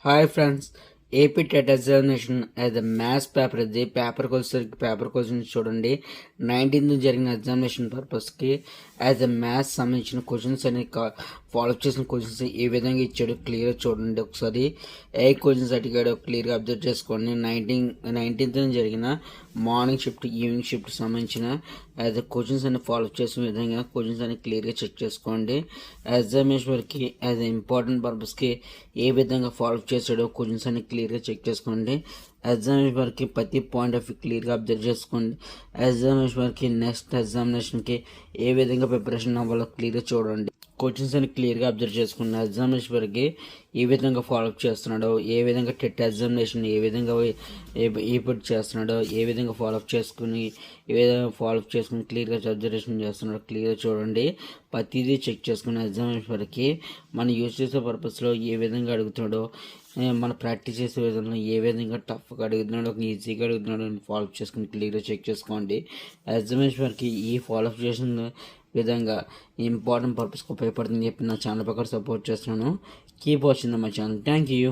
Hi friends, AP TET examination as the maths paper ఇది. Paper questions చూడండి. 19th జరిగిన examination పర్పస్కి as a maths సంబంధించిన questions అని ఫాలో చేసిన క్వశ్చన్స్ ఏ విధంగా ఇచ్చాడు క్లియర్గా చూడండి. ఒకసారి ఏ క్వశ్చన్స్ అడిగాడో క్లియర్గా అబ్జర్వ్ చేసుకోండి. 19th జరిగిన మార్నింగ్ షిఫ్ట్ ఈవినింగ్ షిఫ్ట్ సంబంధించిన యాజ్ ఎ క్వశ్చన్స్ అని ఫాలో చేసిన విధంగా క్వశ్చన్స్ అని క్లియర్గా చెక్ చేసుకోండి. ఎగ్జామినేషన్ వరకు యాజ్ ఎ ఇంపార్టెంట్ పర్పస్కి ఏ విధంగా ఫాలో చేశాడో క్వశ్చన్స్ అని క్లియర్గా చెక్ చేసుకోండి. ఎగ్జామినేషన్ వరకు ప్రతి పాయింట్ ఆఫ్ వ్యూ క్లియర్గా అబ్జర్వ్ చేసుకోండి. ఎగ్జామినేషన్ వరకు నెక్స్ట్ ఎగ్జామినేషన్కి ఏ విధంగా ప్రిపరేషన్ అవ్వాలో క్లియర్గా చూడండి. క్వశ్చన్స్ అని క్లియర్గా అబ్జర్వ్ చేసుకున్న ఎగ్జామినేషన్ వరకు ఏ విధంగా ఫాలోఅప్ చేస్తున్నాడో, ఏ విధంగా టెట్ ఎగ్జామినేషన్ ఏ విధంగా ఏపట్ చేస్తున్నాడో, ఏ విధంగా ఫాలోఅప్ చేసుకుని క్లియర్గా అబ్జర్వేషన్ చేస్తున్నాడో క్లియర్గా చూడండి. ప్రతిదీ చెక్ చేసుకున్న ఎగ్జామినేషన్ వరకు మనం యూజ్ చేసే పర్పస్లో ఏ విధంగా అడుగుతున్నాడో, మనం ప్రాక్టీస్ చేసే విధంలో ఏ విధంగా టఫ్గా అడుగుతున్నాడో, ఈజీగా అడుగుతున్నాడో ఫాలోఅప్ చేసుకుని క్లియర్గా చెక్ చేసుకోండి. ఎగ్జామినేషన్ వరకు ఈ ఫాలోఅప్ చేసిన విధంగా ఇంపార్టెంట్ పర్పస్కి ఉపయోగపడుతుందని చెప్పి నా ఛానల్ ప్రకారం సపోర్ట్ చేస్తున్నాను. Keep watching my channel. Thank you.